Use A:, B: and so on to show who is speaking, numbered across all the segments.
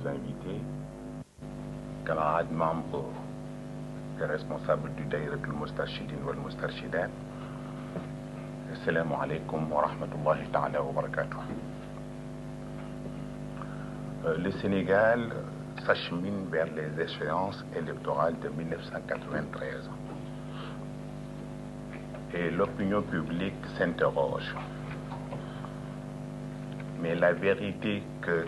A: distingués invités, camarades membres et responsables du Daïratul Moustarchidine wal Moustarchidat, Assalamu alaikum wa rahmatullahi ta'ala wa barakatuh. Le Sénégal s'achemine vers les échéances électorales de 1993 et l'opinion publique s'interroge. Mais la vérité que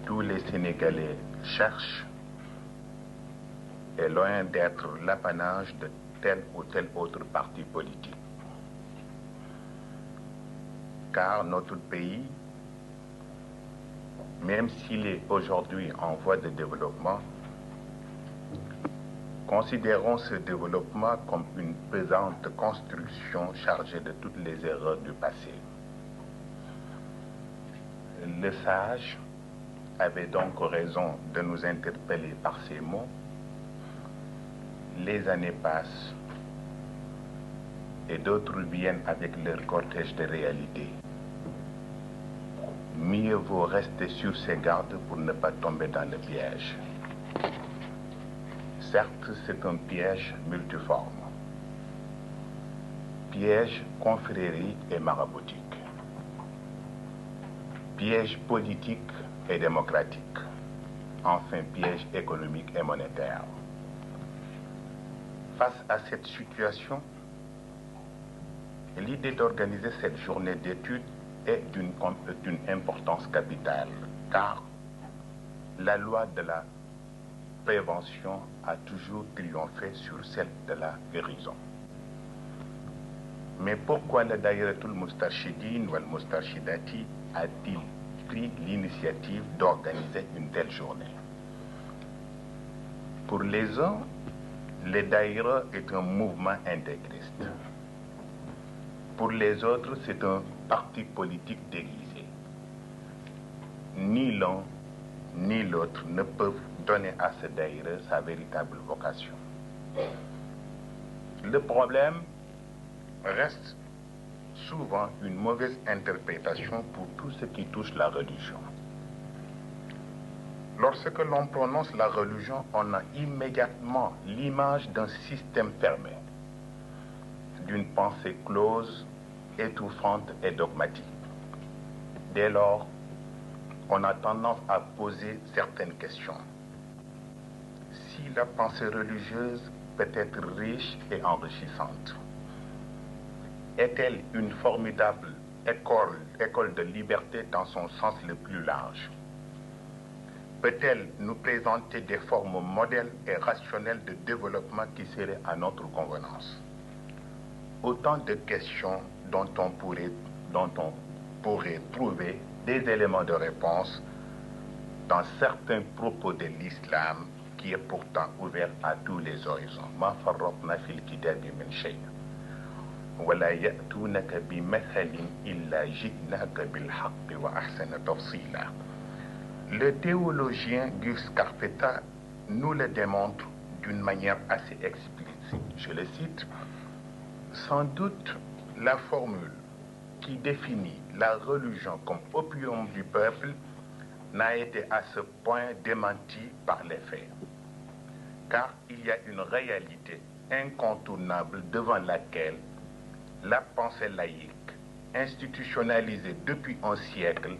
A: tous les Sénégalais cherchent est loin d'être l'apanage de tel ou tel autre parti politique. Car notre pays, même s'il est aujourd'hui en voie de développement, considérons ce développement comme une pesante construction chargée de toutes les erreurs du passé. Le sage avait donc raison de nous interpeller par ces mots. Les années passent et d'autres viennent avec leur cortège de réalité. Mieux vaut rester sur ses gardes pour ne pas tomber dans le piège. Certes, c'est un piège multiforme. Piège confrérique et maraboutique. Piège politique et démocratique. Enfin, piège économique et monétaire. Face à cette situation, l'idée d'organiser cette journée d'études est d'une importance capitale, car la loi de la prévention a toujours triomphé sur celle de la guérison. Mais pourquoi le Daïratul Moustarchidine wal Moustarchidati a-t-il pris l'initiative d'organiser une telle journée? Pour les uns, le Daïra est un mouvement intégriste. Pour les autres, c'est un parti politique déguisé. Ni l'un ni l'autre ne peuvent donner à ce Daïra sa véritable vocation. Le problème reste souvent une mauvaise interprétation pour tout ce qui touche la religion. Lorsque l'on prononce la religion, on a immédiatement l'image d'un système fermé, d'une pensée close, étouffante et dogmatique. Dès lors, on a tendance à poser certaines questions. Si la pensée religieuse peut être riche et enrichissante, est-elle une formidable école de liberté dans son sens le plus large? Peut-elle nous présenter des formes modèles et rationnelles de développement qui seraient à notre convenance? Autant de questions dont on pourrait trouver des éléments de réponse dans certains propos de l'islam qui est pourtant ouvert à tous les horizons. Ma farratna fil kitabi min shay. ولا يأتونك بمثل إلا جئناك بالحق وأحسن تفصيلا. Le théologien Gus Scarpetta nous le démontre d'une manière assez explicite. Je le cite. Sans doute, la formule qui définit la religion comme opium du peuple n'a été à ce point démentie par les faits. Car il y a une réalité incontournable devant laquelle la pensée laïque, institutionnalisée depuis un siècle,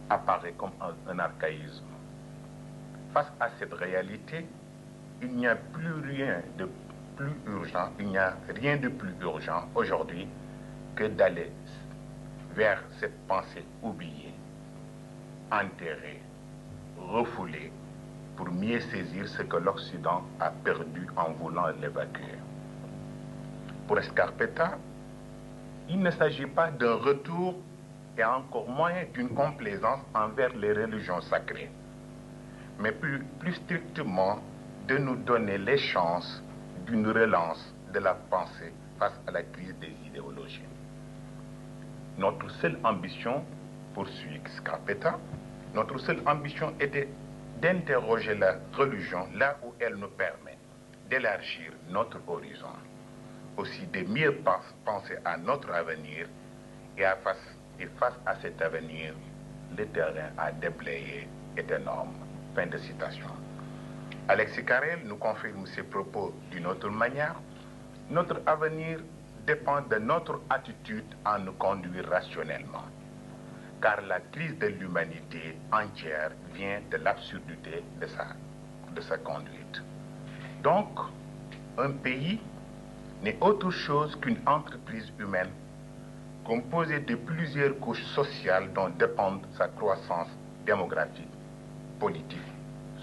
A: apparaît comme un archaïsme. Face à cette réalité, il n'y a plus rien de plus urgent, il n'y a rien de plus urgent aujourd'hui que d'aller vers cette pensée oubliée, enterrée, refoulée, pour mieux saisir ce que l'Occident a perdu en voulant l'évacuer. Pour Scarpetta, il ne s'agit pas d'un retour et encore moins d'une complaisance envers les religions sacrées, mais plus strictement de nous donner les chances d'une relance de la pensée face à la crise des idéologies. Notre seule ambition, poursuit Scarpetta, notre seule ambition était d'interroger la religion là où elle nous permet d'élargir notre horizon, aussi de mieux penser à notre avenir et face à cet avenir, le terrain à déblayer est énorme. Fin de citation. Alexis Carrel nous confirme ses propos d'une autre manière. Notre avenir dépend de notre attitude à nous conduire rationnellement. Car la crise de l'humanité entière vient de l'absurdité de sa conduite. Donc, un pays n'est autre chose qu'une entreprise humaine composée de plusieurs couches sociales dont dépendent sa croissance démographique, politique,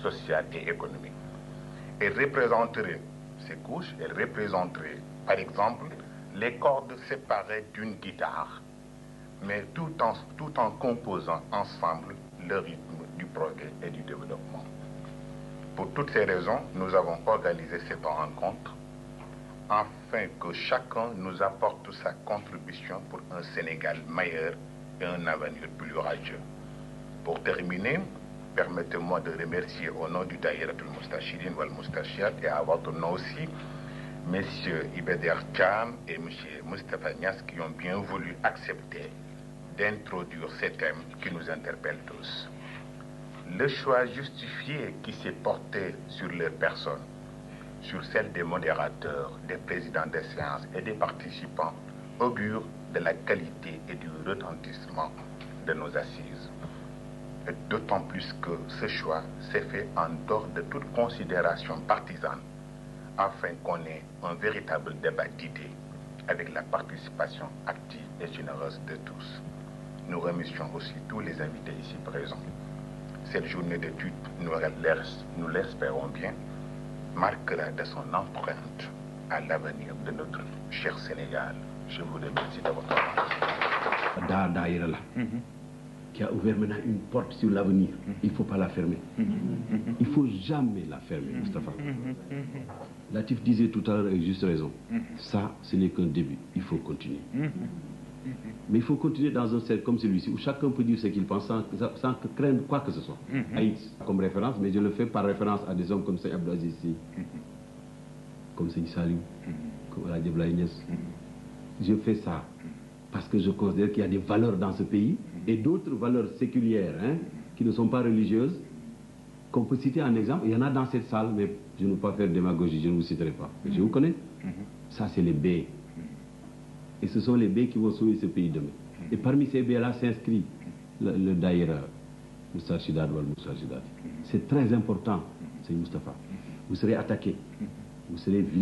A: sociale et économique. Ces couches, elles représenteraient, par exemple, les cordes séparées d'une guitare, mais tout en composant ensemble le rythme du progrès et du développement. Pour toutes ces raisons, nous avons organisé cette rencontre afin que chacun nous apporte sa contribution pour un Sénégal meilleur et un avenir plus radieux. Pour terminer, permettez-moi de remercier au nom du Daïratul Moustachidine wal Moustachiyat et à votre nom aussi, M. Ibeder Cham et M. Moustapha Niass qui ont bien voulu accepter d'introduire ces thèmes qui nous interpellent tous. Le choix justifié qui s'est porté sur leurs personnes, sur celle des modérateurs, des présidents des séances et des participants, augure de la qualité et du retentissement de nos assises. D'autant plus que ce choix s'est fait en dehors de toute considération partisane, afin qu'on ait un véritable débat d'idées avec la participation active et généreuse de tous. Nous remercions aussi tous les invités ici présents. Cette journée d'études, nous l'espérons bien, marquera de son empreinte à l'avenir de notre cher Sénégal. Je vous remercie de votre attention.
B: Daïra là, qui a ouvert maintenant une porte sur l'avenir. Il ne faut pas la fermer. Il ne faut jamais la fermer, Moustapha. Latif disait tout à l'heure avec juste raison. Ça, ce n'est qu'un début. Il faut continuer. Mais il faut continuer dans un cercle comme celui-ci où chacun peut dire ce qu'il pense sans craindre quoi que ce soit. Aït comme référence, mais je le fais par référence à des hommes comme Seigne Abdou Aziz Sy, comme Seigne Saliou, comme Aladji Abdoulaye Niass. Je fais ça parce que je considère qu'il y a des valeurs dans ce pays et d'autres valeurs séculières qui ne sont pas religieuses, qu'on peut citer en exemple. Il y en a dans cette salle, mais je ne veux pas faire démagogie, je ne vous citerai pas. Je vous connais. Ça, c'est les baies. Et ce sont les baies qui vont sauver ce pays demain. Et parmi ces baies-là s'inscrit le Daïra Moustarchidat ou Al-Moustarchidat. C'est très important, c'est Moustapha. Vous serez attaqué, vous serez